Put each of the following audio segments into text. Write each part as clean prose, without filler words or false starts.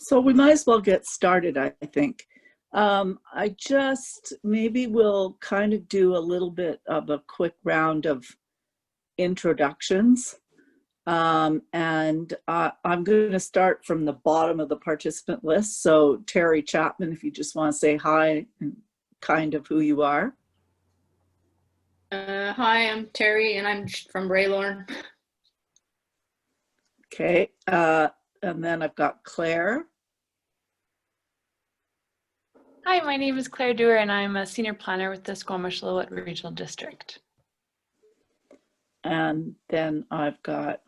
So we might as well get started, I think. Maybe we'll kind of do a little bit of a quick round of introductions. I'm going to start from the bottom of the participant list. So Terry Chapman, if you just want to say hi and kind of who you are. Hi, I'm Terry and I'm from Braylorn. Okay, and then I've got Claire. Hi, my name is Claire Dewar and I'm a senior planner with the Squamish-Lillooet Regional District. And then I've got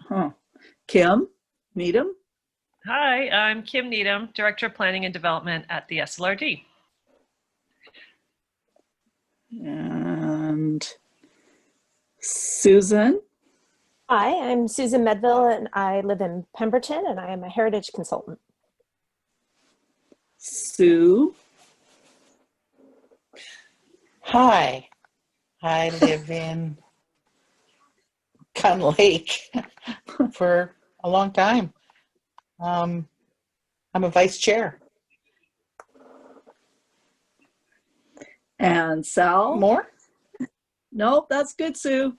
Kim Needham. Hi, I'm Kim Needham, Director of Planning and Development at the SLRD. And Susan. Hi, I'm Susan Medville and I live in Pemberton and I am a heritage consultant. Sue. Hi, I live in Gun Lake for a long time. I'm a vice chair. And Sal. More? Nope, that's good, Sue.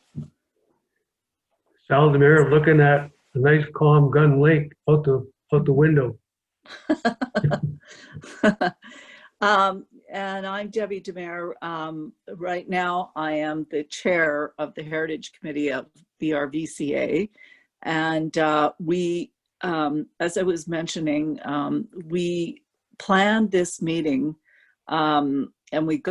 Sal Demir looking at a nice calm Gun Lake out the window. And I'm Debbie Demir. Right now, I am the chair of the Heritage Committee of BRVCA. And we, as I was mentioning, we planned this meeting and we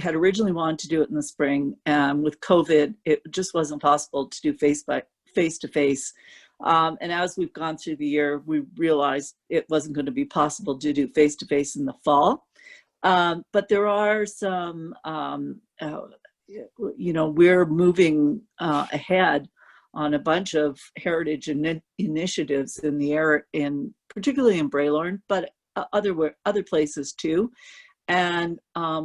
had originally wanted to do it in the spring. And with COVID, it just wasn't possible to do face-to-face. And as we've gone through the year, we realized it wasn't going to be possible to do face-to-face in the fall. But there are some, we're moving ahead on a bunch of heritage initiatives in the area, particularly in Braylorn, but other places too. And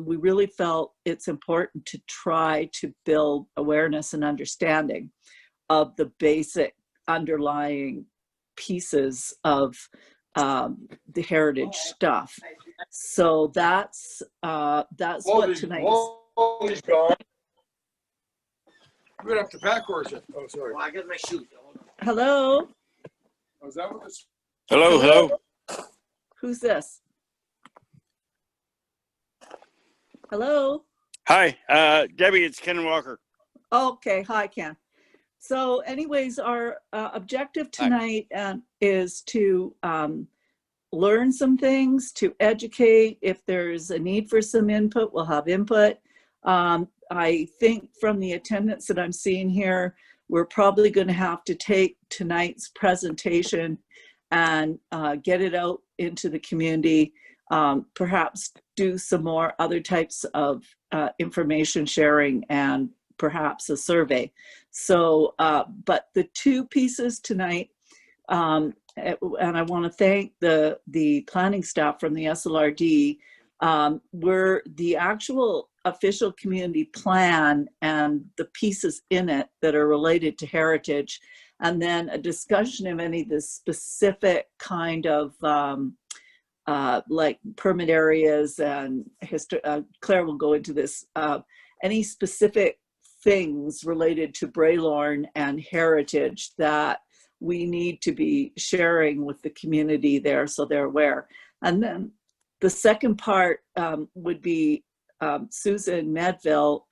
we really felt it's important to try to build awareness and understanding of the basic underlying pieces of the heritage stuff. So that's what tonight is. Gone. I'm gonna have to pack horse it. Oh, sorry. Well, I got my shoes. Hello. Oh, is that what this? Hello. Who's this? Hello. Hi, Debbie, it's Ken Walker. Okay, hi, Ken. So anyways, our objective tonight is to learn some things, to educate. If there's a need for some input, we'll have input. I think from the attendance that I'm seeing here, we're probably going to have to take tonight's presentation and get it out into the community, perhaps do some more other types of information sharing and perhaps a survey. So, but the two pieces tonight, and I want to thank the planning staff from the SLRD, were the actual official community plan and the pieces in it that are related to heritage, and then a discussion of any of the specific kind of like permit areas and Claire will go into this, any specific things related to Braylorn and heritage that we need to be sharing with the community there so they're aware. And then the second part would be Susan Medville,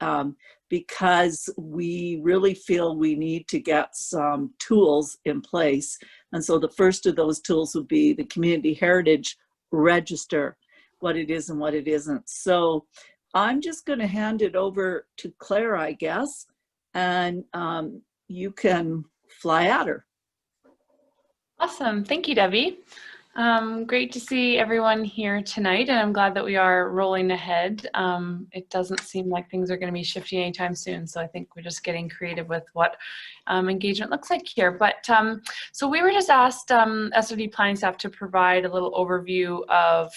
because we really feel we need to get some tools in place. And so the first of those tools would be the Community Heritage Register, what it is and what it isn't. So I'm just going to hand it over to Claire, I guess, and you can fly at her. Awesome. Thank you, Debbie. Great to see everyone here tonight, and I'm glad that we are rolling ahead. It doesn't seem like things are going to be shifting anytime soon, so I think we're just getting creative with what engagement looks like here. But so we were just asked SLRD planning staff to provide a little overview of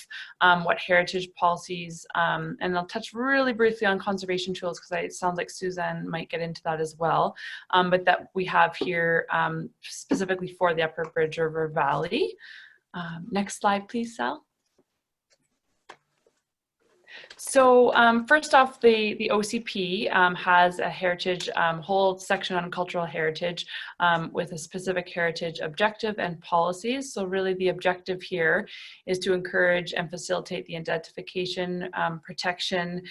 what heritage policies, and I'll touch really briefly on conservation tools because it sounds like Suzanne might get into that as well, but that we have here specifically for the Upper Bridge River Valley. Next slide, please, Sal. So first off, the OCP has a heritage, whole section on cultural heritage with a specific heritage objective and policies. So really the objective here is to encourage and facilitate the identification, protection,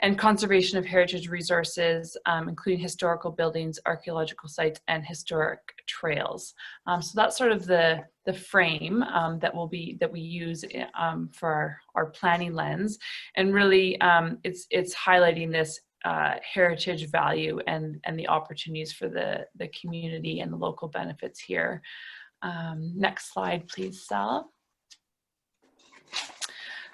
and conservation of heritage resources, including historical buildings, archaeological sites, and historic trails. So that's sort of the frame that we use for our planning lens, and really it's highlighting this heritage value and the opportunities for the community and the local benefits here. Next slide, please, Sal.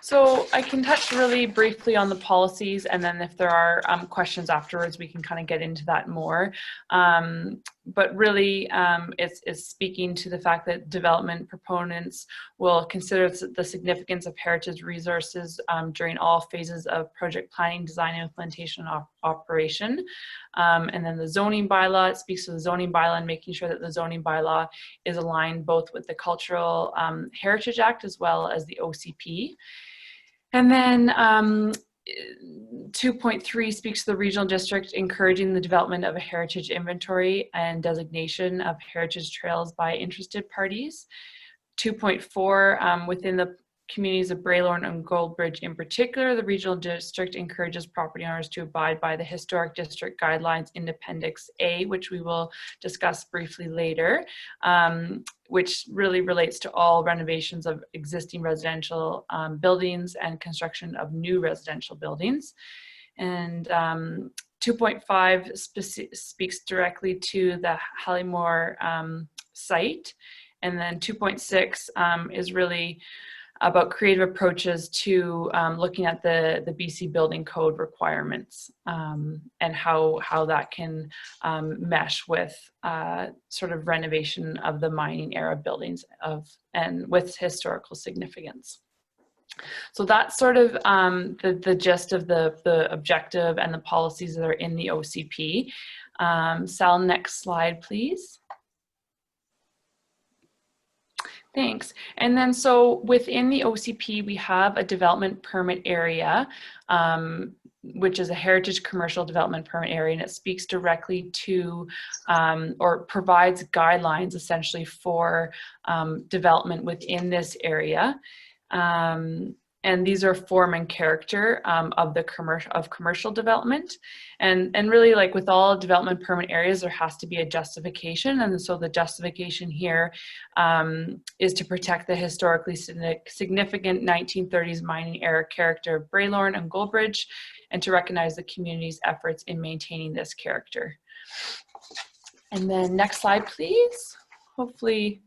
So I can touch really briefly on the policies, and then if there are questions afterwards, we can kind of get into that more. But really, it's speaking to the fact that development proponents will consider the significance of heritage resources during all phases of project planning, design, implementation, and operation. And then the zoning bylaw, it speaks to the zoning bylaw and making sure that the zoning bylaw is aligned both with the Cultural Heritage Act as well as the OCP. And then 2.3 speaks to the regional district encouraging the development of a heritage inventory and designation of heritage trails by interested parties. 2.4, within the communities of Braylorn and Goldbridge in particular, the regional district encourages property owners to abide by the historic district guidelines in Appendix A, which we will discuss briefly later, which really relates to all renovations of existing residential buildings and construction of new residential buildings. And 2.5 speaks directly to the Halliamore site. And then 2.6 is really about creative approaches to looking at the BC Building Code requirements and how that can mesh with sort of renovation of the mining era buildings and with historical significance. So that's sort of the gist of the objective and the policies that are in the OCP. Sal, next slide, please. Thanks. And then so within the OCP, we have a development permit area, which is a heritage commercial development permit area, and it speaks directly to or provides guidelines essentially for development within this area. And these are form and character of commercial development, and really, like with all development permit areas, there has to be a justification, and so the justification here is to protect the historically significant 1930s mining era character of Braylorn and Goldbridge, and to recognize the community's efforts in maintaining this character. And then next slide, please. Hopefully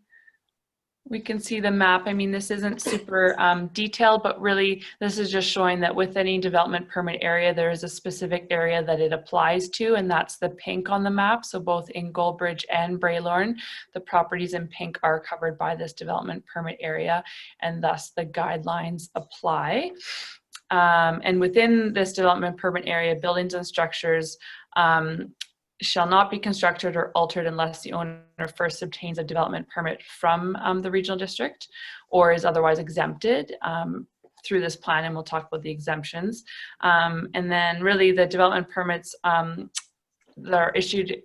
we can see the map. I mean, this isn't super detailed, but really this is just showing that with any development permit area, there is a specific area that it applies to, and that's the pink on the map. So both in Goldbridge and Braylorn, the properties in pink are covered by this development permit area, and thus the guidelines apply. And within this development permit area, buildings and structures shall not be constructed or altered unless the owner first obtains a development permit from the regional district or is otherwise exempted through this plan, and we'll talk about the exemptions. And then really the development permits that are issued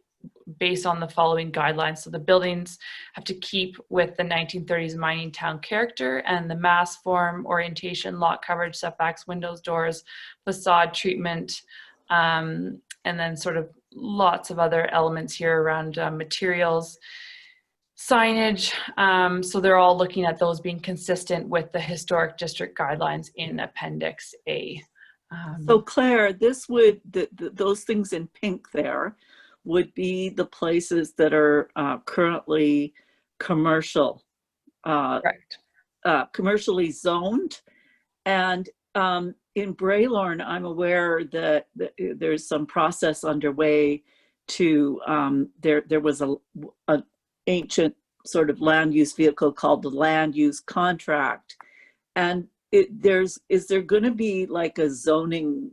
based on the following guidelines. So the buildings have to keep with the 1930s mining town character and the mass, form, orientation, lot coverage, setbacks, windows, doors, facade treatment, and then sort of lots of other elements here around materials, signage. So they're all looking at those being consistent with the historic district guidelines in Appendix A. So Claire, this would, those things in pink there would be the places that are currently commercial, Correct. Commercially zoned. And in Braylorn, I'm aware that there's some process underway to, there was an ancient sort of land use vehicle called the land use contract. And is there going to be like a zoning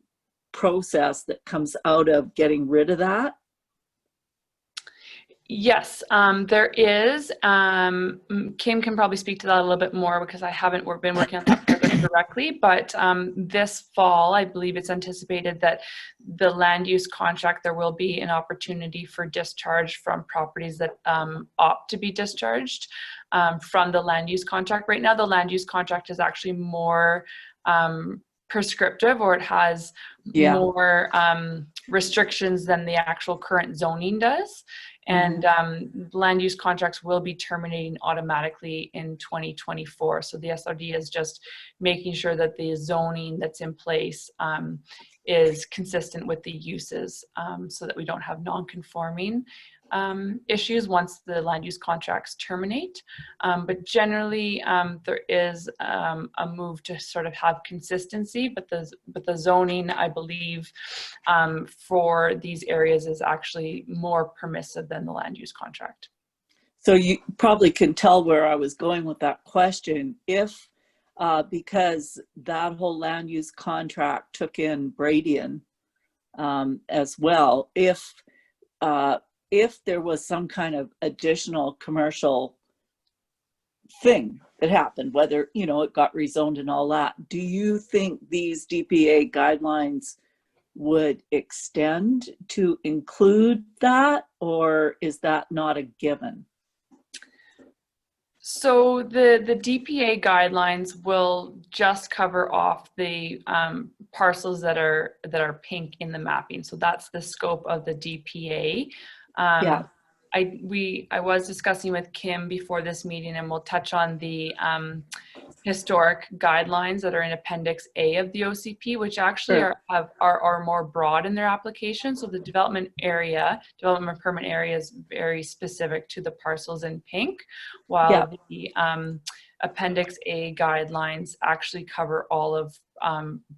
process that comes out of getting rid of that? Yes, there is. Kim can probably speak to that a little bit more because I haven't been working on that project directly, but this fall, I believe it's anticipated that the land use contract, there will be an opportunity for discharge from properties that opt to be discharged from the land use contract. Right now, the land use contract is actually more prescriptive, or it has Yeah. more restrictions than the actual current zoning does. And land use contracts will be terminating automatically in 2024. So the SRD is just making sure that the zoning that's in place is consistent with the uses, so that we don't have non-conforming issues once the land use contracts terminate. But generally, there is a move to sort of have consistency, but the zoning, I believe, for these areas is actually more permissive than the land use contract. So you probably can tell where I was going with that question. If, because that whole land use contract took in Bradian as well, if there was some kind of additional commercial thing that happened, whether, you know, it got rezoned and all that, do you think these DPA guidelines would extend to include that, or is that not a given? So the DPA guidelines will just cover off the parcels that are pink in the mapping. So that's the scope of the DPA. Yeah. I was discussing with Kim before this meeting, and we'll touch on the historic guidelines that are in Appendix A of the OCP, which actually are more broad in their application. So the development permit area is very specific to the parcels in pink, while the Appendix A guidelines actually cover all of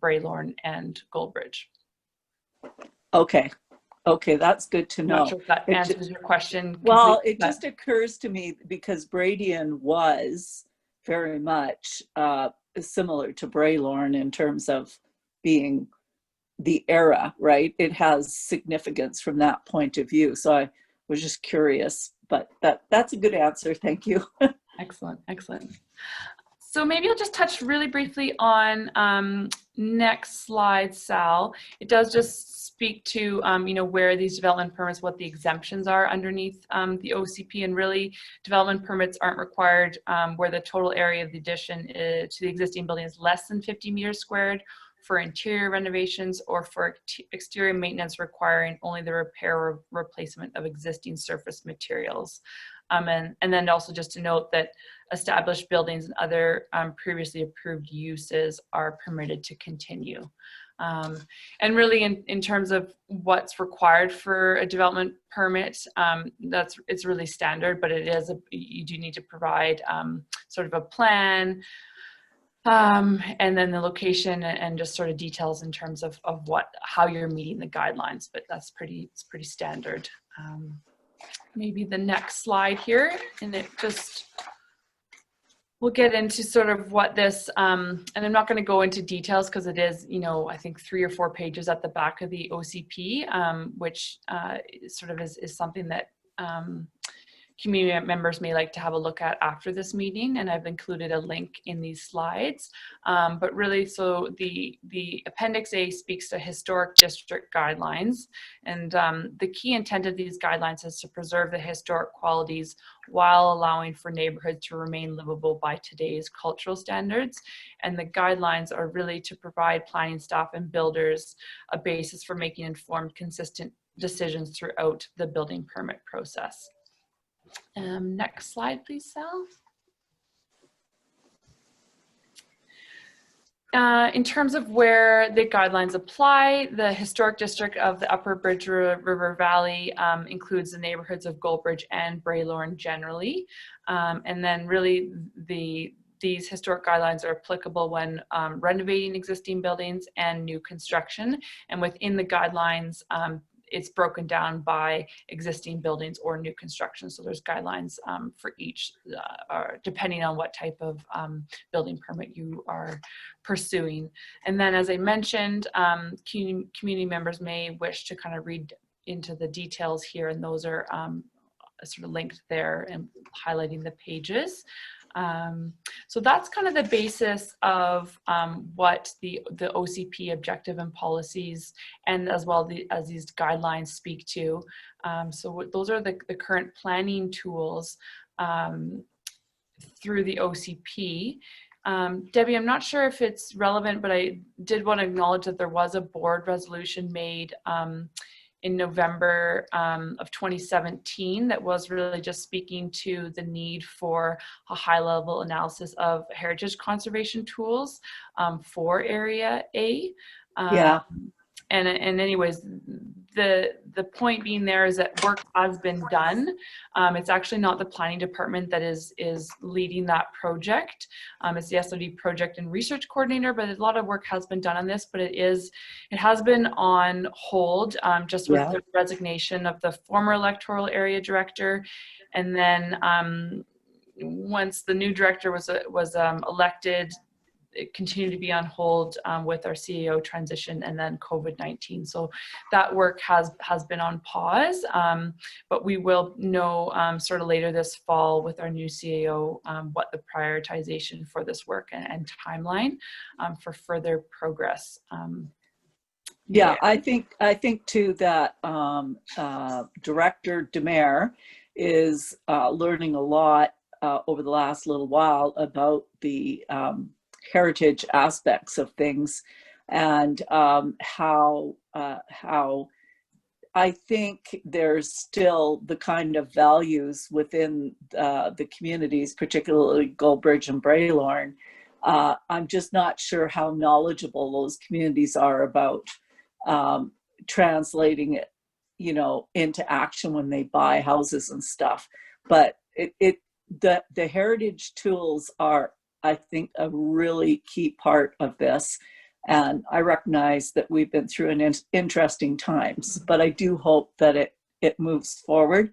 Braylorn and Goldbridge. Okay, that's good to know. Not sure if that answers your question. Well, it just occurs to me because Bradian was very much similar to Braylorn in terms of being the era, right? It has significance from that point of view. So I was just curious, but that's a good answer. Thank you. Excellent, excellent. So maybe I'll just touch really briefly on next slide, Sal. It does just speak to where these development permits, what the exemptions are underneath the OCP, and really development permits aren't required where the total area of the addition to the existing building is less than 50 meters squared, for interior renovations, or for exterior maintenance requiring only the repair or replacement of existing surface materials. And then also just to note that established buildings and other previously approved uses are permitted to continue. And really in terms of what's required for a development permit, it's really standard, but you do need to provide sort of a plan, and then the location and just sort of details in terms of how you're meeting the guidelines, but it's pretty standard. Maybe the next slide here, and we'll get into sort of what this, and I'm not going to go into details because it is, I think 3 or 4 pages at the back of the OCP, which sort of is something that community members may like to have a look at after this meeting, and I've included a link in these slides. But really, so the Appendix A speaks to historic district guidelines, and the key intent of these guidelines is to preserve the historic qualities while allowing for neighborhoods to remain livable by today's cultural standards. And the guidelines are really to provide planning staff and builders a basis for making informed, consistent decisions throughout the building permit process. Next slide, please, Sal. In terms of where the guidelines apply, the historic district of the Upper Bridge River Valley includes the neighborhoods of Goldbridge and Braylorn generally. And then really these historic guidelines are applicable when renovating existing buildings and new construction. And within the guidelines, it's broken down by existing buildings or new construction. So there's guidelines for each, depending on what type of building permit you are pursuing. And then, as I mentioned, community members may wish to kind of read into the details here, and those are sort of linked there and highlighting the pages. So that's kind of the basis of what the OCP objective and policies, and as well as these guidelines speak to. Those are the current planning tools through the OCP. Debbie, I'm not sure if it's relevant, but I did want to acknowledge that there was a board resolution made in November of 2017 that was really just speaking to the need for a high-level analysis of heritage conservation tools for Area A. Yeah. And anyways, the point being there is that work has been done. It's actually not the planning department that is leading that project. It's the SLD project and research coordinator, but a lot of work has been done on this, but it has been on hold just with the resignation of the former electoral area director. And then once the new director was elected, it continued to be on hold with our CAO transition and then COVID-19. So that work has been on pause, but we will know sort of later this fall with our new CAO what the prioritization for this work and timeline for further progress. Yeah, I think too that Director Demare is learning a lot over the last little while about the heritage aspects of things, and how I think there's still the kind of values within the communities, particularly Goldbridge and Braylorn. I'm just not sure how knowledgeable those communities are about translating it, into action when they buy houses and stuff. But the heritage tools are, I think, a really key part of this. And I recognize that we've been through an interesting times, but I do hope that it moves forward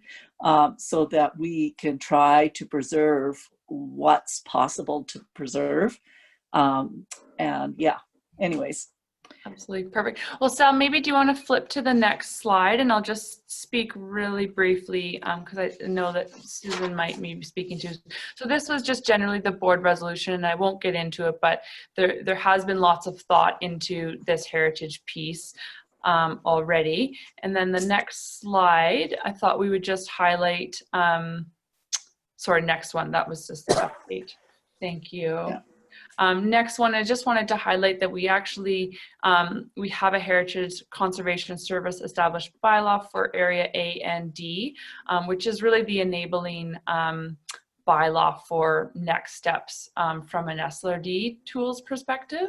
so that we can try to preserve what's possible to preserve. And yeah, anyways. Absolutely, perfect. Well, Sal, maybe do you want to flip to the next slide, and I'll just speak really briefly because I know that Susan might be speaking to. So this was just generally the board resolution, and I won't get into it, but there has been lots of thought into this heritage piece already. And then the next slide, I thought we would just highlight, sorry, next one, that was just the update. Thank you. Yeah. Next one, I just wanted to highlight that we actually, we have a Heritage Conservation Service established bylaw for Area A and D, which is really the enabling bylaw for next steps from an SLRD tools perspective.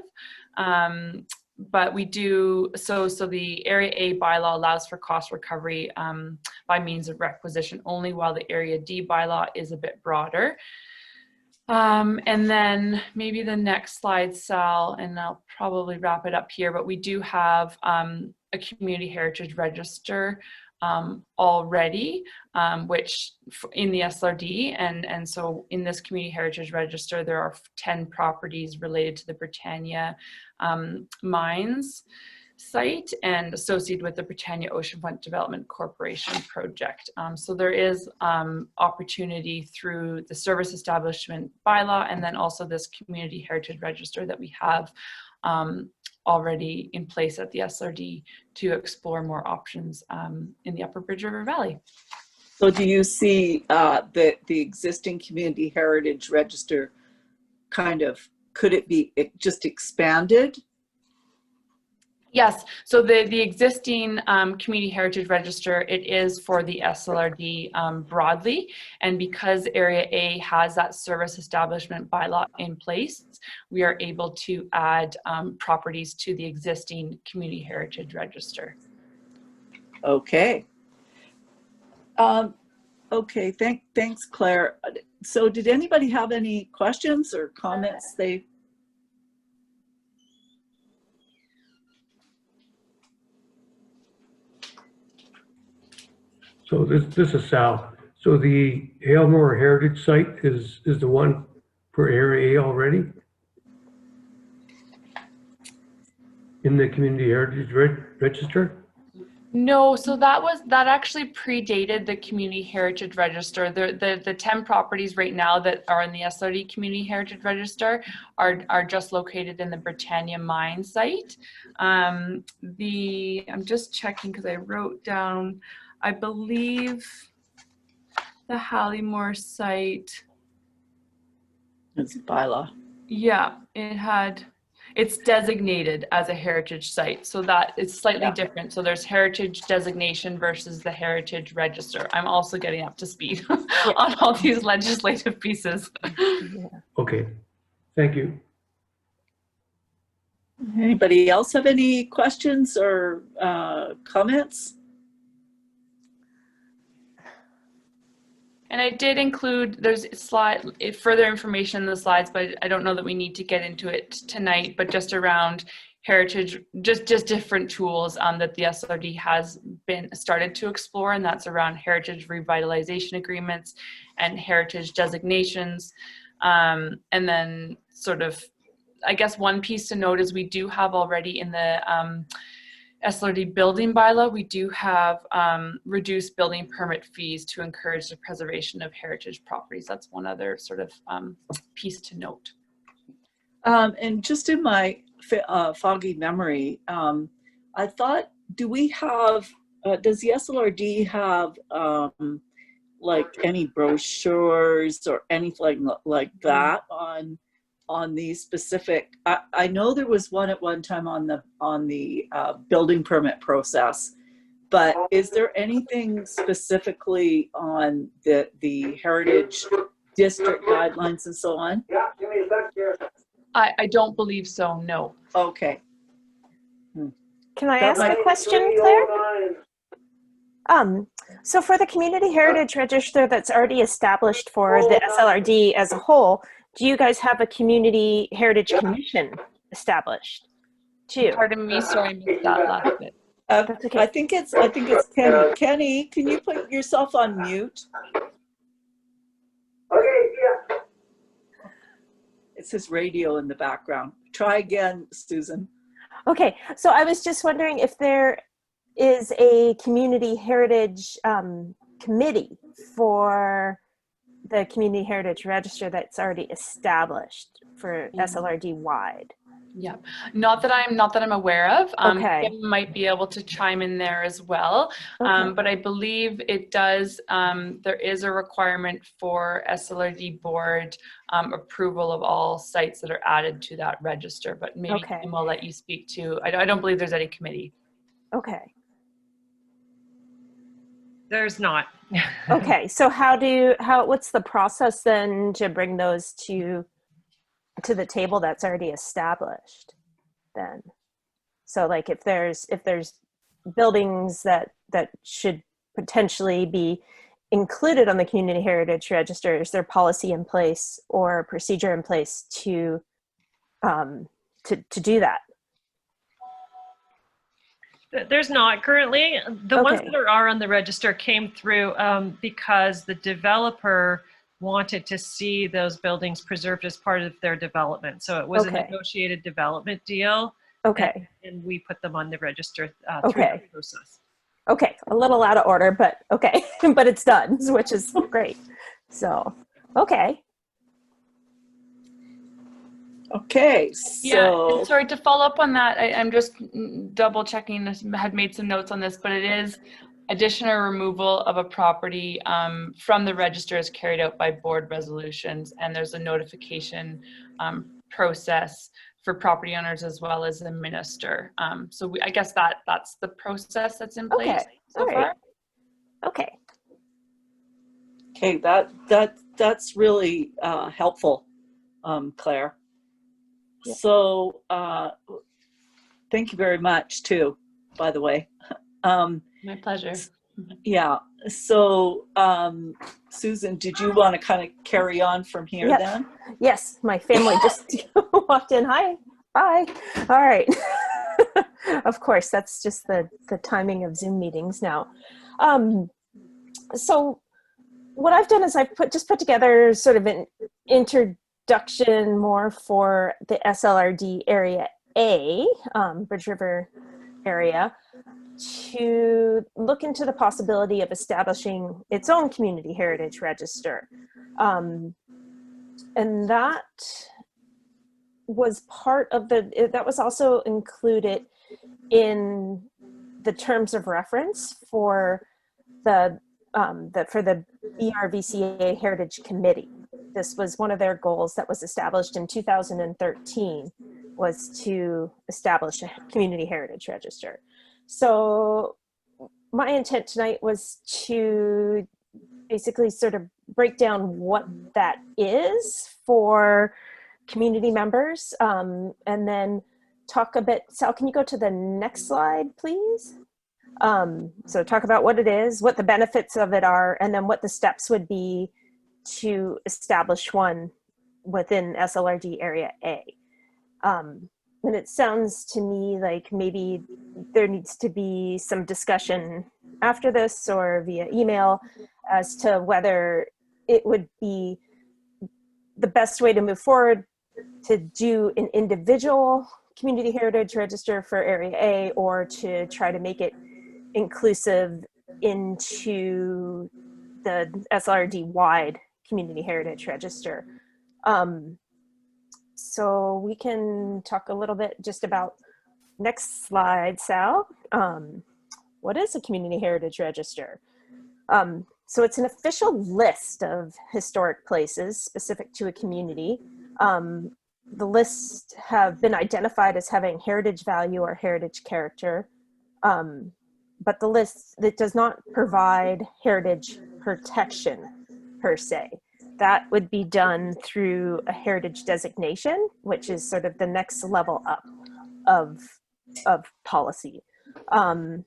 But we do, so the Area A bylaw allows for cost recovery by means of requisition only, while the Area D bylaw is a bit broader. And then maybe the next slide, Sal, and I'll probably wrap it up here, but we do have a community heritage register already, which in the SLRD, and so in this community heritage register, there are 10 properties related to the Britannia mines site and associated with the Britannia Oceanfront Development Corporation project. So there is opportunity through the service establishment bylaw and then also this community heritage register that we have already in place at the SLRD to explore more options in the Upper Bridge River Valley. So do you see the existing community heritage register kind of, could it be just expanded? Yes, so the existing community heritage register, it is for the SLRD broadly, and because Area A has that service establishment bylaw in place, we are able to add properties to the existing community heritage register. Okay. Okay, thanks, Claire. So did anybody have any questions or comments So this is Sal. So the Aylmore Heritage Site is the one for Area A already? In the Community Heritage Register? No, so that actually predated the Community Heritage Register. The 10 properties right now that are in the SRD Community Heritage Register are just located in the Britannia mine site. I'm just checking because I wrote down, I believe the Halliemore site, It's bylaw. yeah, it's designated as a heritage site, so that it's slightly Yeah. different. So there's heritage designation versus the heritage register. I'm also getting up to speed on all these legislative pieces. Yeah. Okay, thank you. Anybody else have any questions or comments? And I did include, there's further information in the slides, but I don't know that we need to get into it tonight, but just around heritage, just different tools that the SRD has been started to explore, and that's around heritage revitalization agreements and heritage designations. And then sort of, I guess one piece to note is we do have already in the SLRD building bylaw, we do have reduced building permit fees to encourage the preservation of heritage properties. That's one other sort of piece to note. And just in my foggy memory, I thought, do we have, does the SLRD have like any brochures or anything like that on these specific, I know there was one at one time on the building permit process, but is there anything specifically on the heritage district guidelines and so on? I don't believe so, no. Okay. Can I That ask might- a question, Claire? So for the Community Heritage Register that's already established for the SLRD as a whole, do you guys have a Community Heritage Commission established too? Pardon me, sorry, I missed that last bit. That's okay. I think it's Kenny. Kenny, can you put yourself on mute? Okay, yeah. It says radio in the background. Try again, Susan. Okay, so I was just wondering if there is a Community Heritage committee for the Community Heritage Register that's already established for SLRD wide. Yeah, not that I'm aware of. Okay. Kim might be able to chime in there as well. Okay. But I believe it does, there is a requirement for SLRD board approval of all sites that are added to that register, but maybe Okay. Kim will let you speak to, I don't believe there's any committee. Okay. There's not. Okay. So what's the process then to bring those to the table that's already established then? So like if there's buildings that should potentially be included on the Community Heritage Register, is there policy in place or procedure in place to do that? There's not currently. The ones Okay. that are on the register came through because the developer wanted to see those buildings preserved as part of their development. So it was Okay. a negotiated development deal, Okay. and we put them on the register through Okay. that process. Okay. A little out of order, but okay. But it's done, which is great. So, okay. Okay, Yeah, so and sorry to follow up on that. I'm just double checking this, had made some notes on this, but it is addition or removal of a property from the register is carried out by board resolutions, and there's a notification process for property owners as well as the minister. So I guess that's the process that's in place Okay. so All right. far. Okay. okay, that's really helpful, Claire. Yeah. So thank you very much too, by the way. My pleasure. Yeah, so Susan, did you want to kind of carry on from here Yep. then? Yes, my family just walked in. Hi. Bye. All right. Of course, that's just the timing of Zoom meetings now. So what I've done is I've put together sort of an introduction more for the SLRD area A, Bridge River area. to look into the possibility of establishing its own community heritage register. And that was part of that was also included in the terms of reference for the BRVCA Heritage Committee. This was one of their goals that was established in 2013, was to establish a community heritage register. So my intent tonight was to basically sort of break down what that is for community members, and then talk a bit. Sal, can you go to the next slide, please? So talk about what it is, what the benefits of it are, and then what the steps would be to establish one within SLRD Area A. And it sounds to me like maybe there needs to be some discussion after this or via email as to whether it would be the best way to move forward to do an individual community heritage register for Area A, or to try to make it inclusive into the SLRD wide community heritage register. So we can talk a little bit just about, next slide, Sal. What is a community heritage register? So it's an official list of historic places specific to a community. The lists have been identified as having heritage value or heritage character, but the list that does not provide heritage protection per se. That would be done through a heritage designation, which is sort of the next level up of policy. And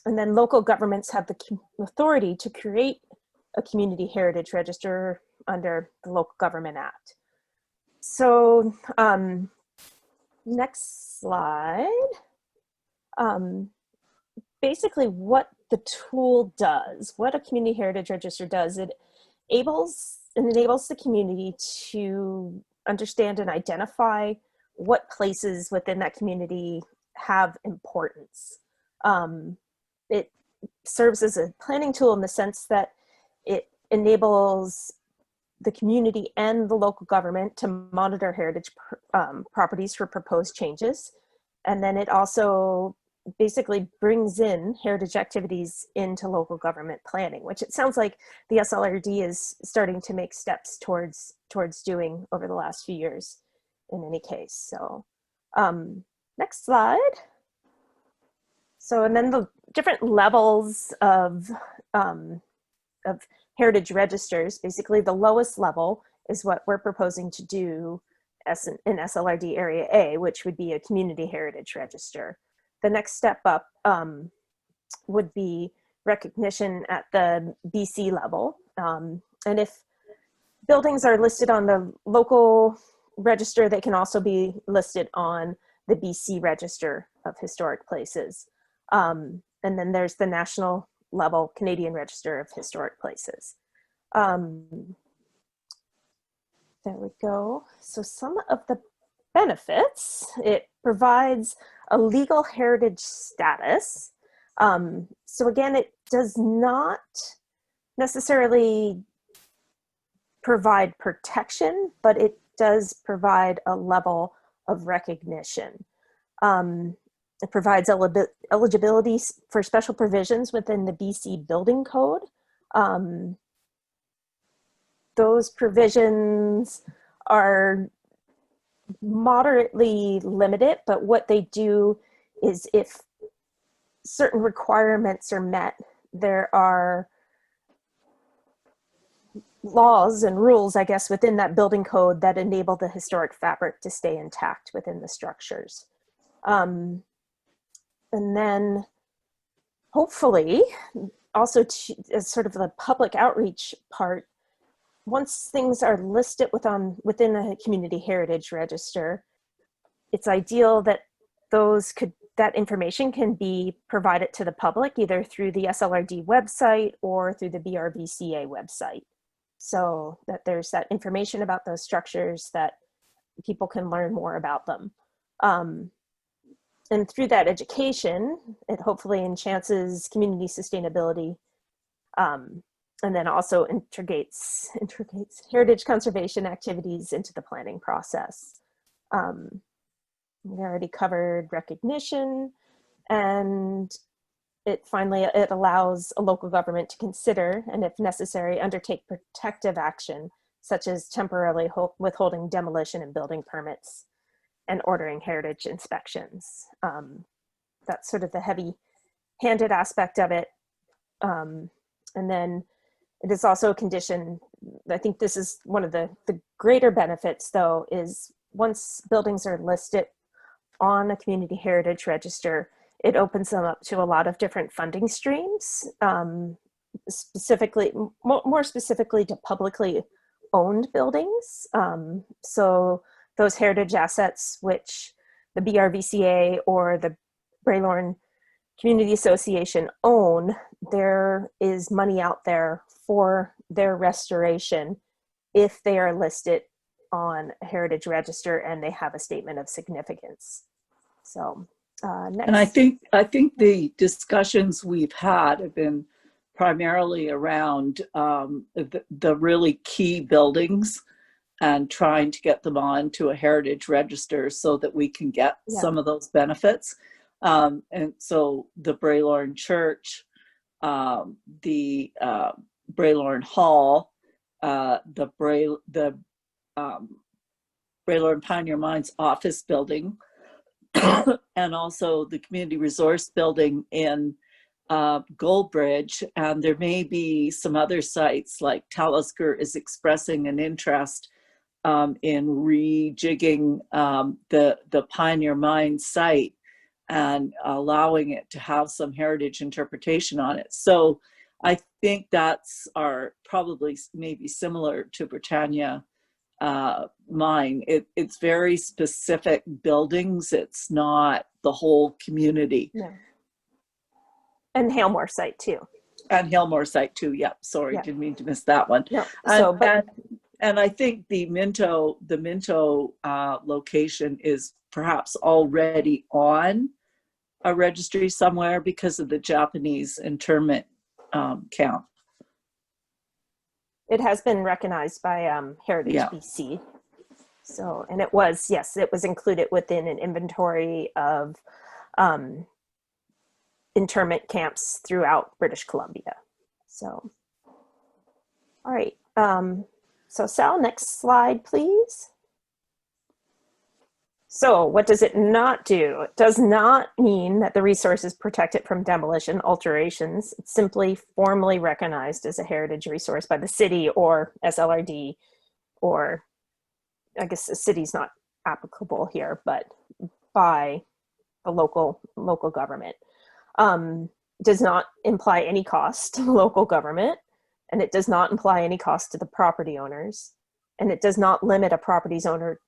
then local governments have the authority to create a community heritage register under the Local Government Act. So next slide. Basically what the tool does, what a community heritage register does, it enables the community to understand and identify what places within that community have importance. It serves as a planning tool in the sense that it enables the community and the local government to monitor heritage properties for proposed changes. And then it also basically brings in heritage activities into local government planning, which it sounds like the SLRD is starting to make steps towards doing over the last few years in any case. So next slide. So, and then the different levels of heritage registers, basically the lowest level is what we're proposing to do in SLRD Area A, which would be a community heritage register. The next step up would be recognition at the BC level. And if buildings are listed on the local register, they can also be listed on the BC Register of Historic Places. And then there's the national level Canadian Register of Historic Places. There we go. So some of the benefits, it provides a legal heritage status. So again, it does not necessarily provide protection, but it does provide a level of recognition. It provides eligibility for special provisions within the BC Building Code. Those provisions are moderately limited, but what they do is if certain requirements are met, there are laws and rules, I guess, within that building code that enable the historic fabric to stay intact within the structures. And then hopefully also as sort of the public outreach part, once things are listed within a community heritage register, it's ideal that that information can be provided to the public either through the SLRD website or through the BRVCA website, so that there's that information about those structures that people can learn more about them. and through that education, it hopefully enhances community sustainability, and then also integrates heritage conservation activities into the planning process. We already covered recognition, and it allows a local government to consider, and if necessary, undertake protective action, such as temporarily withholding demolition and building permits and ordering heritage inspections. That's sort of the heavy-handed aspect of it. And then it is also a condition, I think this is one of the greater benefits though, is once buildings are listed on a community heritage register, it opens them up to a lot of different funding streams, specifically, more specifically to publicly owned buildings. So those heritage assets, which the BRVCA or the Braylorn Community Association own, there is money out there for their restoration if they are listed on a heritage register and they have a statement of significance. So next. And I think the discussions we've had have been primarily around the really key buildings and trying to get them onto a heritage register so that we can get some of those benefits. And so the Braylorn Church, the Braylorn Hall, the Braylorn Pioneer Mines office building, and also the community resource building in Goldbridge. And there may be some other sites, like Talisker is expressing an interest in rejigging the Pioneer Mines site and allowing it to have some heritage interpretation on it. So I think that's probably maybe similar to Britannia mine. It's very specific buildings. It's not the whole community. No. And Hailmore site too. And Hailmore site too. Yep. Sorry, didn't mean to miss that one. No. So, and I think the Minto location is perhaps already on a registry somewhere because of the Japanese internment count. It has been recognized by Heritage BC. So, and it was included within an inventory of internment camps throughout British Columbia. So, all right. So Sal, next slide, please. So what does it not do? It does not mean that the resource is protected from demolition, alterations. It's simply formally recognized as a heritage resource by the city or SLRD, or I guess the city's not applicable here, but by the local government. Does not imply any cost to the local government, and it does not imply any cost to the property owners. And it does not limit a property's owner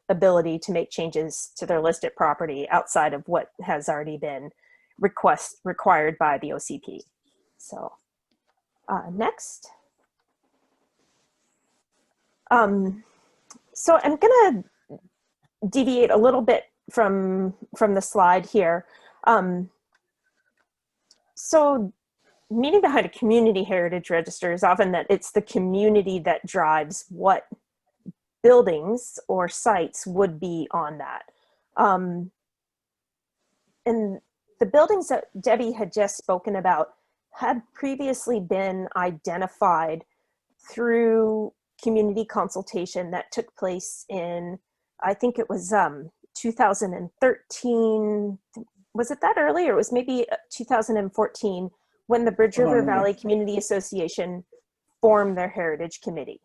ability to make changes to their listed property outside of what has already been required by the OCP. So next. So I'm gonna deviate a little bit from the slide here. So meaning behind a community heritage register is often that it's the community that drives what buildings or sites would be on that. And the buildings that Debbie had just spoken about had previously been identified through community consultation that took place in, I think it was 2013. Was it that early, or it was maybe 2014 when the Bridge River Valley Community Association formed their Heritage Committee.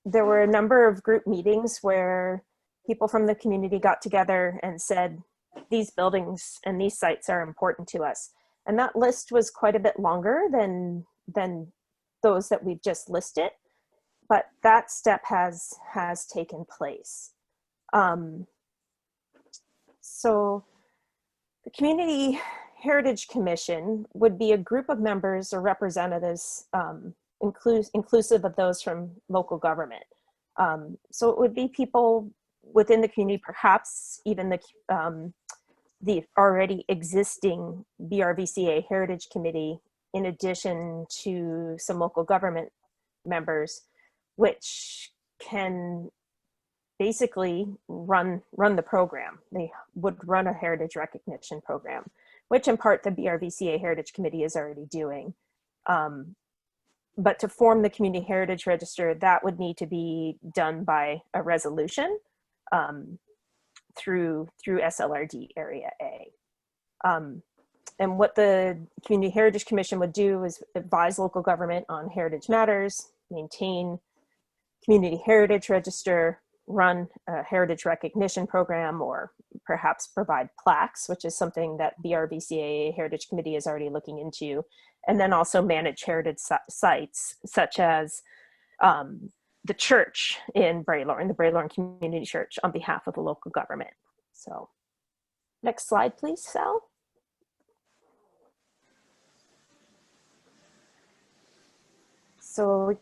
There were a number of group meetings where people from the community got together and said, these buildings and these sites are important to us. And that list was quite a bit longer than those that we've just listed, but that step has taken place. So the Community Heritage Commission would be a group of members or representatives, inclusive of those from local government. So it would be people within the community, perhaps even the the already existing BRVCA Heritage Committee in addition to some local government members, which can basically run the program. They would run a heritage recognition program, which in part the BRVCA Heritage Committee is already doing. But to form the Community Heritage Register, that would need to be done by a resolution through SLRD Area A. And what the Community Heritage Commission would do is advise local government on heritage matters, maintain Community Heritage Register, run a heritage recognition program, or perhaps provide plaques, which is something that BRVCA Heritage Committee is already looking into, and then also manage heritage sites such as the church in Braylorn, the Braylorn Community Church, on behalf of the local government. So next slide, please, Sal. So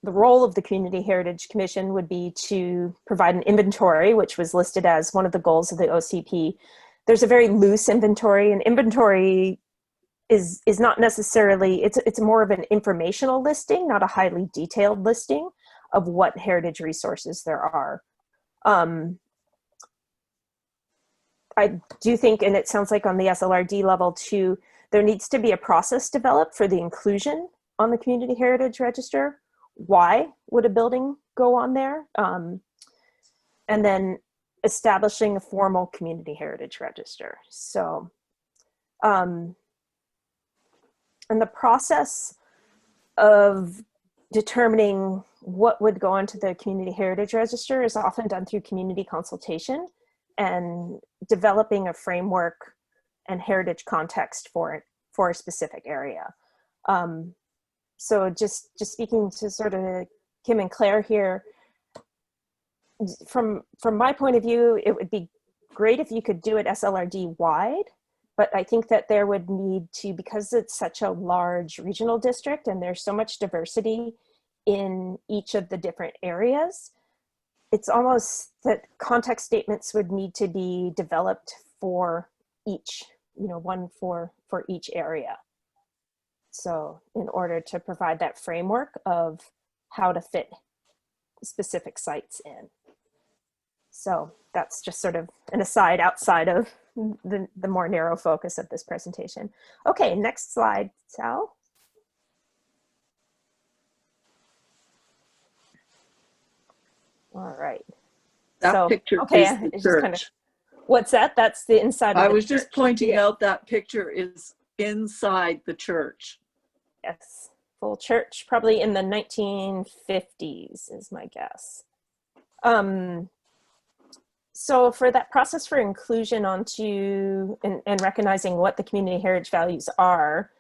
the role of the Community Heritage Commission would be to provide an inventory, which was listed as one of the goals of the OCP. There's a very loose inventory. An inventory is not necessarily, it's more of an informational listing, not a highly detailed listing of what heritage resources there are. I do think, and it sounds like on the SLRD level too, there needs to be a process developed for the inclusion on the Community Heritage Register. Why would a building go on there? And then establishing a formal Community Heritage Register. So, and the process of determining what would go onto the Community Heritage Register is often done through community consultation and developing a framework and heritage context for it, for a specific area. So just speaking to sort of Kim and Claire here, from my point of view, it would be great if you could do it SLRD wide, but I think that there would need to, because it's such a large regional district and there's so much diversity in each of the different areas, it's almost that context statements would need to be developed for each, one for each area. So in order to provide that framework of how to fit specific sites in. So that's just sort of an aside outside of the more narrow focus of this presentation. Okay, next slide, Sal. All right. That picture okay, is the it's just kind of, church. what's that? That's the inside of I the was just church. pointing out that picture is inside the church. Yes, full church, probably in the 1950s is my guess. So for that process for inclusion onto and recognizing what the community heritage values are,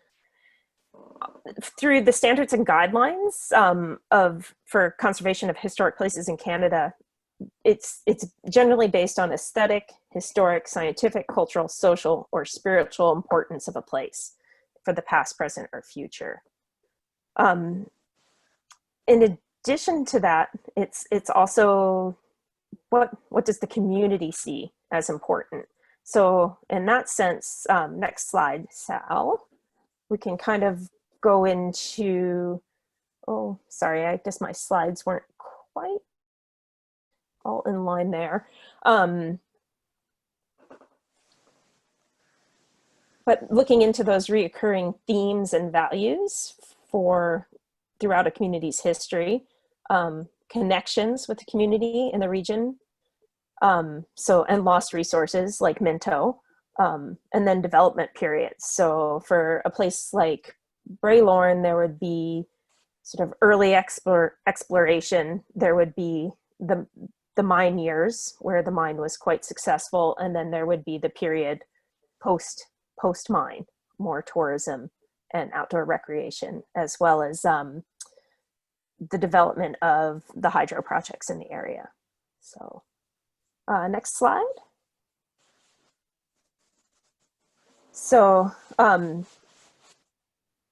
through the standards and guidelines for conservation of historic places in Canada, it's generally based on aesthetic, historic, scientific, cultural, social, or spiritual importance of a place for the past, present, or future. In addition to that, it's also what does the community see as important? So in that sense, next slide, Sal, we can kind of go into, oh, sorry, I guess my slides weren't quite all in line there. But looking into those reoccurring themes and values throughout a community's history, connections with the community in the region, and lost resources like Minto, and then development periods. So for a place like Braylorn, there would be sort of early exploration. There would be the mine years where the mine was quite successful, and then there would be the period post mine, more tourism and outdoor recreation, as well as the development of the hydro projects in the area. So next slide. So, and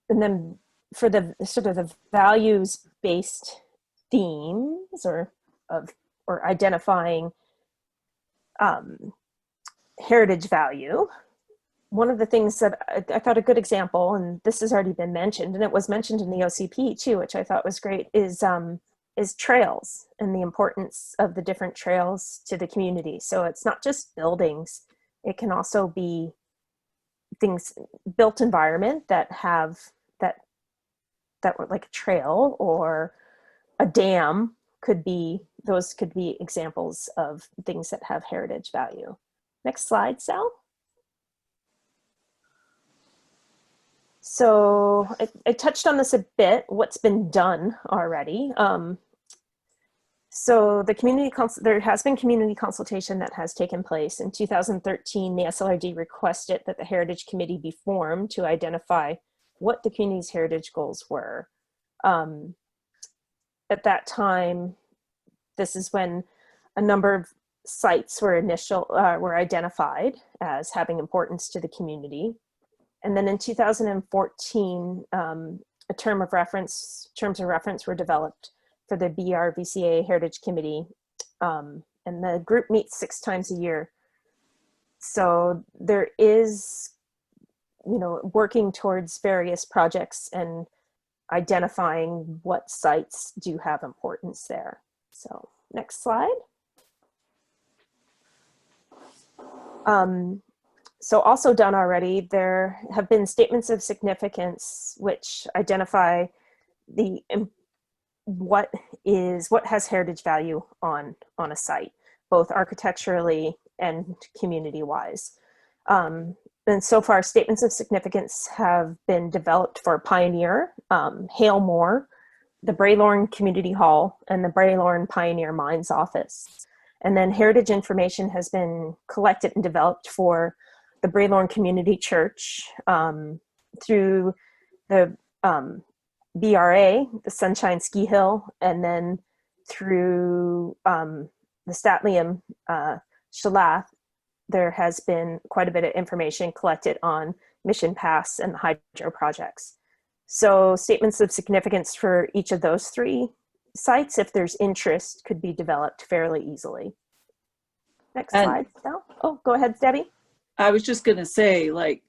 then for the sort of the values-based themes or identifying heritage value, one of the things that I thought a good example, and this has already been mentioned, and it was mentioned in the OCP too, which I thought was great, is trails and the importance of the different trails to the community. So it's not just buildings, it can also be things, built environment that have that were like a trail or a dam those could be examples of things that have heritage value. Next slide, Sal. So I touched on this a bit, what's been done already. So there has been community consultation that has taken place. In 2013, the SLRD requested that the Heritage Committee be formed to identify what the community's heritage goals were. At that time, this is when a number of sites were identified as having importance to the community. And then in 2014, terms of reference were developed for the BRVCA Heritage Committee. And the group meets 6 times a year. So there is, working towards various projects and identifying what sites do have importance there. So next slide. So also done already, there have been statements of significance which identify what has heritage value on a site, both architecturally and community-wise. And so far, statements of significance have been developed for Pioneer, Hale Moore, the Braylorne Community Hall, and the Braylorne Pioneer Mines Office. And then heritage information has been collected and developed for the Braylorne Community Church through the BRA, the Sunshine Ski Hill, and then through the Statlium Shalath. There has been quite a bit of information collected on Mission Pass and the hydro projects. So statements of significance for each of those 3 sites, if there's interest, could be developed fairly easily. Next slide. Oh, go ahead, Debbie. I was just going to say, like,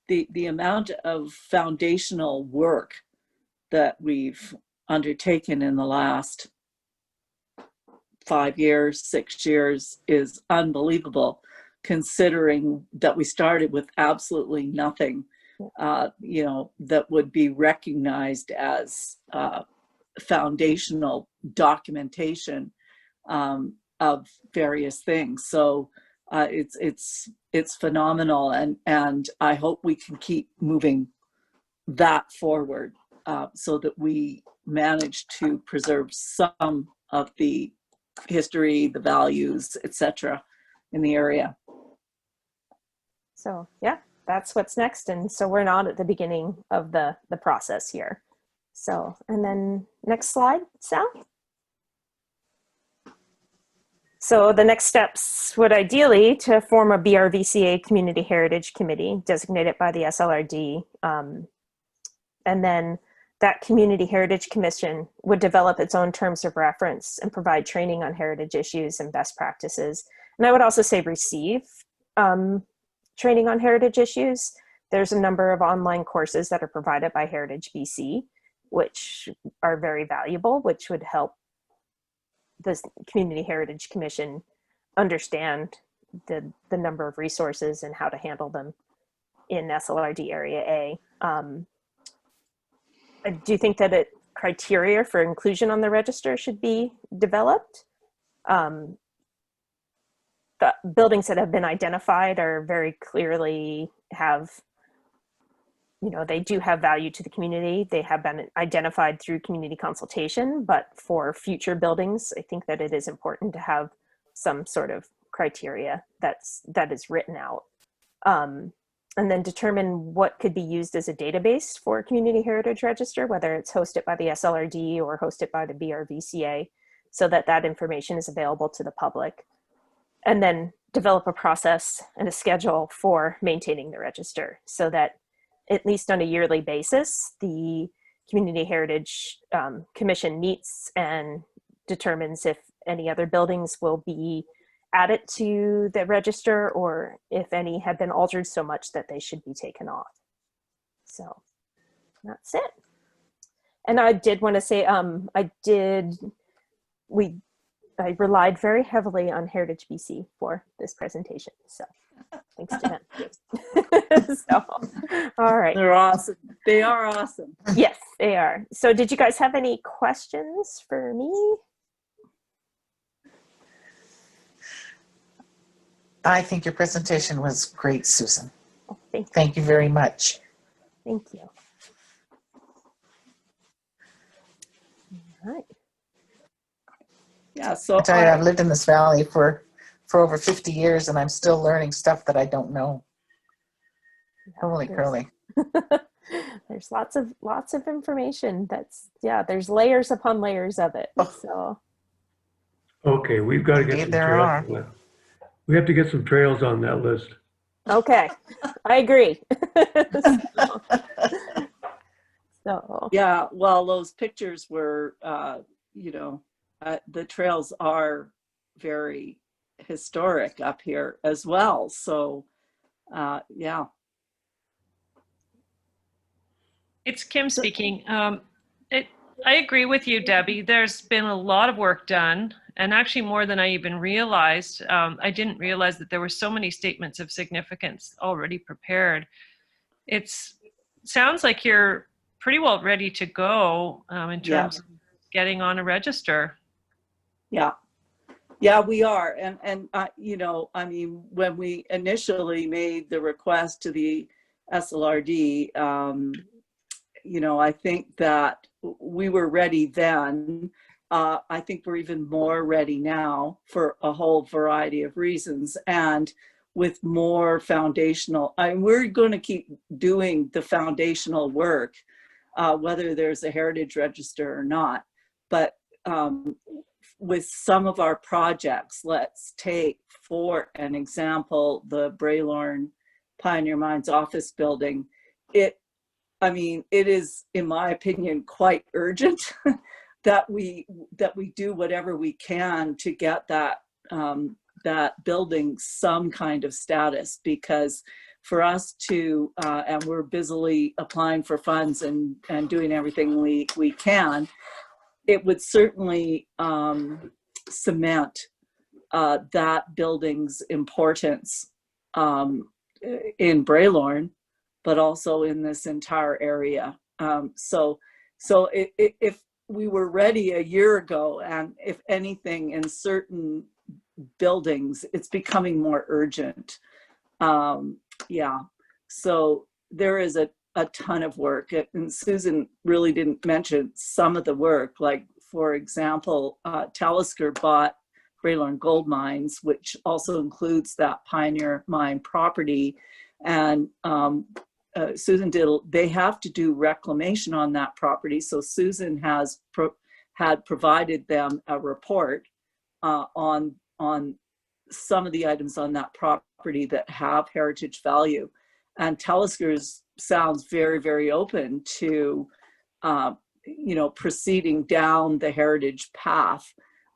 the amount of foundational work that we've undertaken in the last 5 years, 6 years is unbelievable, considering that we started with absolutely nothing, that would be recognized as foundational documentation of various things. So it's phenomenal, and I hope we can keep moving that forward so that we manage to preserve some of the history, the values, etc. in the area. So yeah, that's what's next. And so we're not at the beginning of the process here. So, and then next slide, Sal. So the next steps would ideally to form a BRVCA Community Heritage Committee designated by the SLRD. And then that Community Heritage Commission would develop its own terms of reference and provide training on heritage issues and best practices. And I would also say receive training on heritage issues. There's a number of online courses that are provided by Heritage BC, which are very valuable, which would help the Community Heritage Commission understand the number of resources and how to handle them in SLRD Area A. I do think that criteria for inclusion on the register should be developed. The buildings that have been identified are very clearly they do have value to the community. They have been identified through community consultation, but for future buildings, I think that it is important to have some sort of criteria that is written out. And then determine what could be used as a database for a community heritage register, whether it's hosted by the SLRD or hosted by the BRVCA, so that information is available to the public. And then develop a process and a schedule for maintaining the register so that at least on a yearly basis, the Community Heritage Commission meets and determines if any other buildings will be added to the register or if any had been altered so much that they should be taken off. So that's it. And I did want to say, I relied very heavily on Heritage BC for this presentation. So thanks to them. So, all right. They're awesome. They are awesome. Yes, they are. So did you guys have any questions for me? I think your presentation was great, Susan. Oh, thank you. Thank you very much. Thank you. All right. Yeah, so I tell you, I've lived in this valley for over 50 years and I'm still learning stuff that I don't know. Holy curly. There's lots of information there's layers upon layers of it. So Okay, we've got to get Indeed some there are. trails. We have to get some trails on that list. okay, I agree. So yeah, well, those pictures were, the trails are very historic up here as well. So, yeah. It's Kim speaking. I agree with you, Debbie. There's been a lot of work done, and actually more than I even realized. I didn't realize that there were so many statements of significance already prepared. It sounds like you're pretty well ready to go in terms of getting on a register. Yeah. Yeah, we are. And when we initially made the request to the SLRD, I think that we were ready then. I think we're even more ready now for a whole variety of reasons. And with more foundational, we're going to keep doing the foundational work, whether there's a heritage register or not. But with some of our projects, let's take, for an example, the Braylorn Pioneer Mines office building. It is, in my opinion, quite urgent that we do whatever we can to get that building some kind of status, because for us to, and we're busily applying for funds and doing everything we can, it would certainly cement that building's importance in Braylorn, but also in this entire area. So if we were ready a year ago, and if anything, in certain buildings, it's becoming more urgent. Yeah, so there is a ton of work, and Susan really didn't mention some of the work. Like, for example, Talisker bought Braylorn Gold Mines, which also includes that Pioneer Mine property. And Susan they have to do reclamation on that property. So Susan had provided them a report on some of the items on that property that have heritage value. And Talisker's sounds very, very open to, proceeding down the heritage path.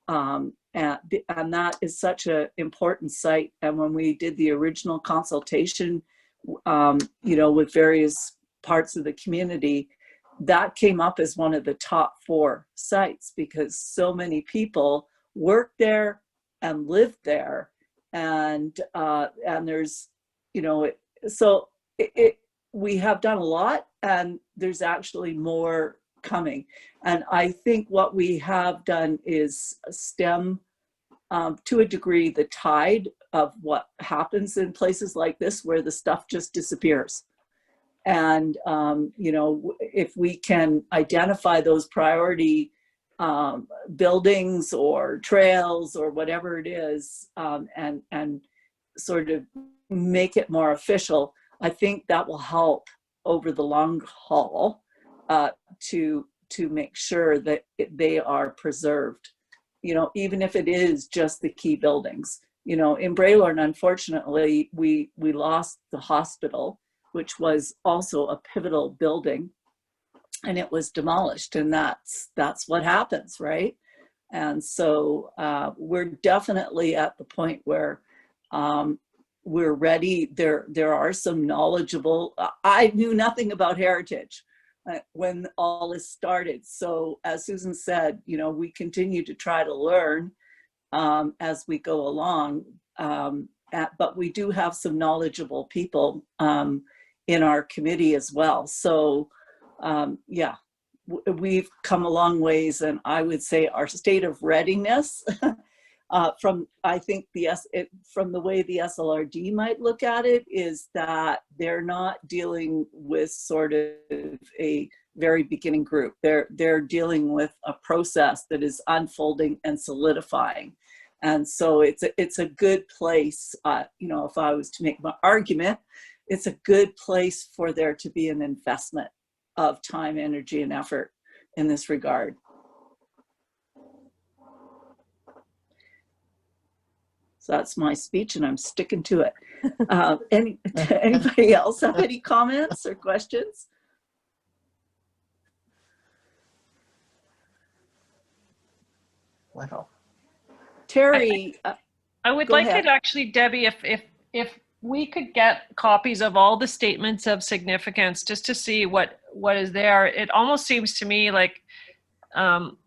And that is such an important site. And when we did the original consultation, with various parts of the community, that came up as one of the top 4 sites, because so many people work there and live there. And there's, we have done a lot, and there's actually more coming. And I think what we have done is stem, to a degree, the tide of what happens in places like this where the stuff just disappears. And, if we can identify those priority buildings or trails or whatever it is, and sort of make it more official, I think that will help over the long haul to make sure that they are preserved, even if it is just the key buildings. In Braylorn, unfortunately, we lost the hospital, which was also a pivotal building, and it was demolished, and that's what happens, right? And so we're definitely at the point where we're ready. There are some knowledgeable, I knew nothing about heritage when all this started. So as Susan said, you know, we continue to try to learn as we go along. But we do have some knowledgeable people in our committee as well. So yeah, we've come a long ways, and I would say our state of readiness from, I think from the way the SLRD might look at it, is that they're not dealing with sort of a very beginning group. They're dealing with a process that is unfolding and solidifying. And so it's a good place, you know, if I was to make my argument, it's a good place for there to be an investment of time, energy, and effort in this regard. So that's my speech, and I'm sticking to it. Anybody else have any comments or questions? Wow. Terry, I would Go like ahead. it actually, Debbie, if we could get copies of all the statements of significance just to see what is there. It almost seems to me like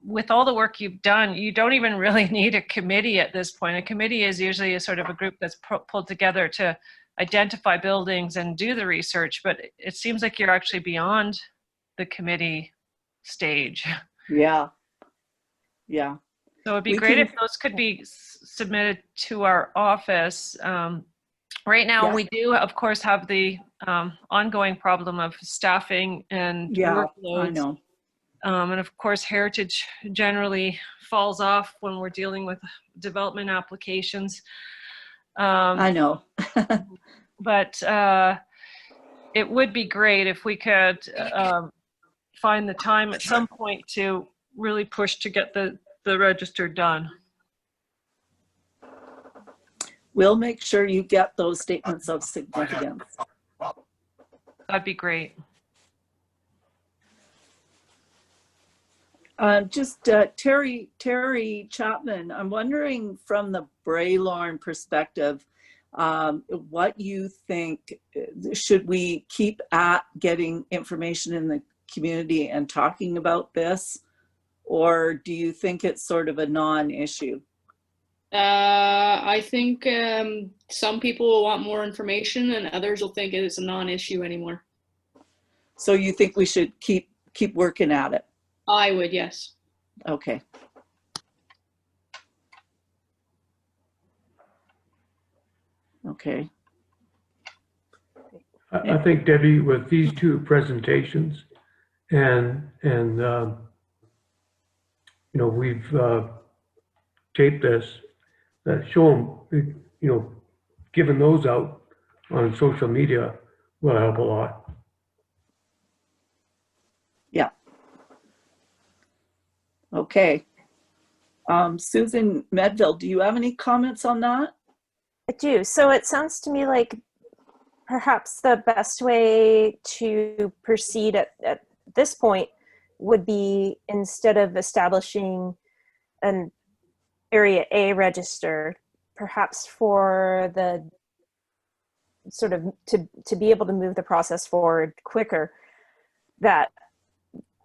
with all the work you've done, you don't even really need a committee at this point. A committee is usually a sort of a group that's pulled together to identify buildings and do the research, but it seems like you're actually beyond the committee stage. yeah, yeah. So it'd be We great can- if those could be submitted to our office. Right now, Yeah. we do, of course, have the ongoing problem of staffing and Yeah, I workloads. know. And of course, heritage generally falls off when we're dealing with development applications. I know. But it would be great if we could find the time at some point to really push to get the register done. We'll make sure you get those statements of significance. That'd be great. Terry Chapman, I'm wondering from the Braylorn perspective, what you think, should we keep at getting information in the community and talking about this? Or do you think it's sort of a non-issue? I think some people will want more information and others will think it's a non-issue anymore. So you think we should keep working at it? I would, yes. Okay. Okay. I think, Debbie, with these two presentations and you know, we've taped this, show them, you know, giving those out on social media will help a lot. Yeah. Okay. Susan Medville, do you have any comments on that? I do. So it sounds to me like perhaps the best way to proceed at this point would be, instead of establishing an Area A register, perhaps for the sort of to be able to move the process forward quicker, that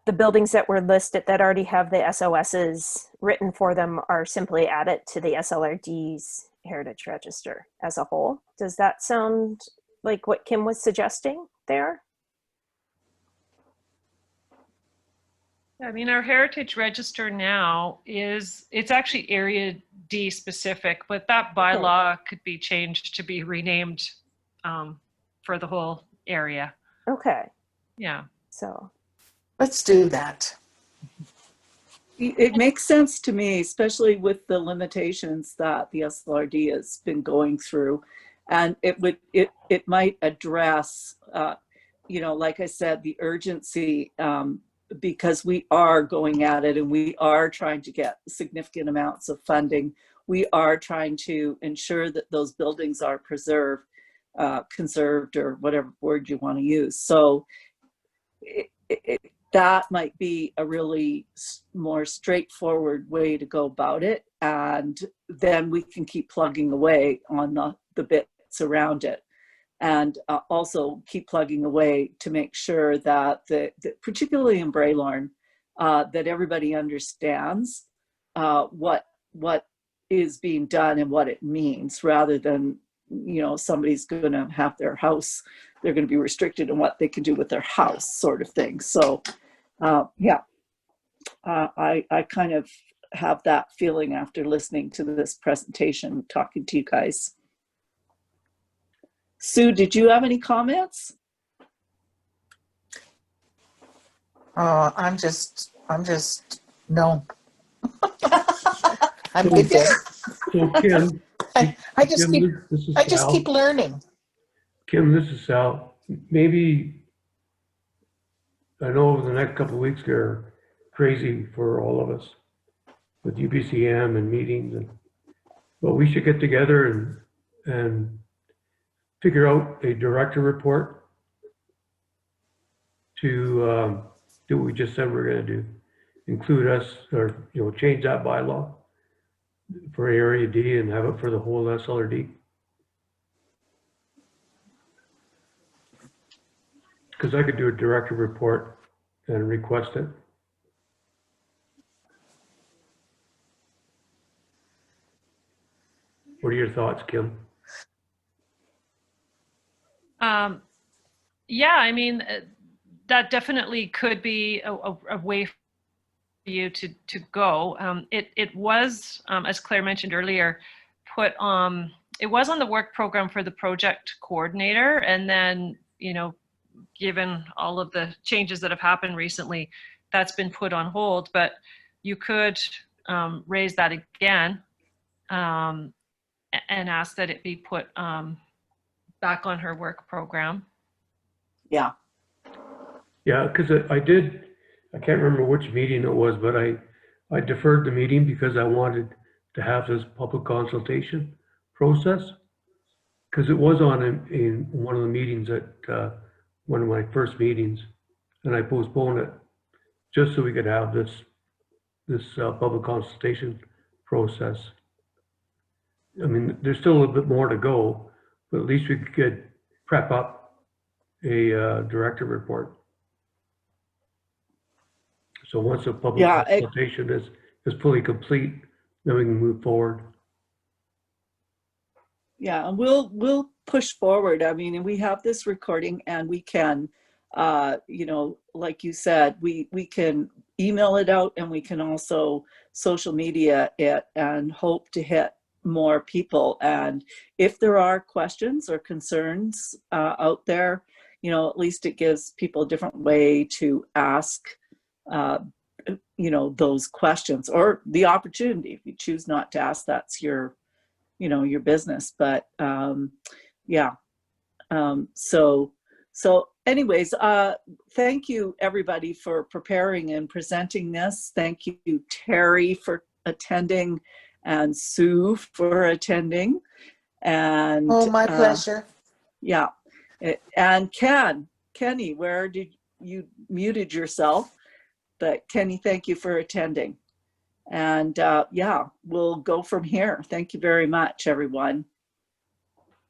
the buildings that were listed that already have the SOSs written for them are simply added to the SLRD's Heritage Register as a whole. Does that sound like what Kim was suggesting there? I mean, our heritage register now it's actually Area D specific, but that bylaw could be changed to be renamed for the whole area. Okay, Yeah. so. Let's do that. It makes sense to me, especially with the limitations that the SLRD has been going through. And it might address, you know, like I said, the urgency, because we are going at it and we are trying to get significant amounts of funding. We are trying to ensure that those buildings are preserved, conserved, or whatever word you want to use. So that might be a really more straightforward way to go about it. And then we can keep plugging away on the bits around it. And also keep plugging away to make sure that, particularly in Braylorn, that everybody understands what is being done and what it means, rather than, you know, somebody's going to have their house, they're going to be restricted in what they can do with their house, sort of thing. So yeah, I kind of have that feeling after listening to this presentation, talking to you guys. Sue, did you have any comments? I'm just, no. I'm good there. So Kim, I just Kim, this is Sal. keep learning. Kim, this is Sal. Maybe, I know over the next couple of weeks they're crazy for all of us with UBCM and meetings, but we should get together and figure out a director report to do what we just said we're going to do. Include us, or, you know, change that bylaw for Area D and have it for the whole SLRD. Because I could do a director report and request it. What are your thoughts, Kim? Yeah, I mean, that definitely could be a way for you to go. It was, as Claire mentioned earlier, put on, it was on the work program for the project coordinator, and then, you know, given all of the changes that have happened recently, that's been put on hold. But you could raise that again and ask that it be put back on her work program. Yeah. Yeah, because I can't remember which meeting it was, but I deferred the meeting because I wanted to have this public consultation process. Because it was on in one of the meetings at one of my first meetings, and I postponed it just so we could have this public consultation process. I mean, there's still a little bit more to go, but at least we could prep up a director report. So once the public consultation is fully complete, then we can move forward. Yeah, and we'll push forward. I mean, and we have this recording, and we can, you know, like you said, we can email it out, and we can also social media it and hope to hit more people. And if there are questions or concerns out there, you know, at least it gives people a different way to ask, you know, those questions, or the opportunity. If you choose not to ask, that's your, you know, your business. But yeah, so anyways, thank you everybody for preparing and presenting this. Thank you, Terry, for attending, and Sue for attending. And Oh, my pleasure. Yeah, and Kenny, where did you muted yourself? But Kenny, thank you for attending. And yeah, we'll go from here. Thank you very much, everyone.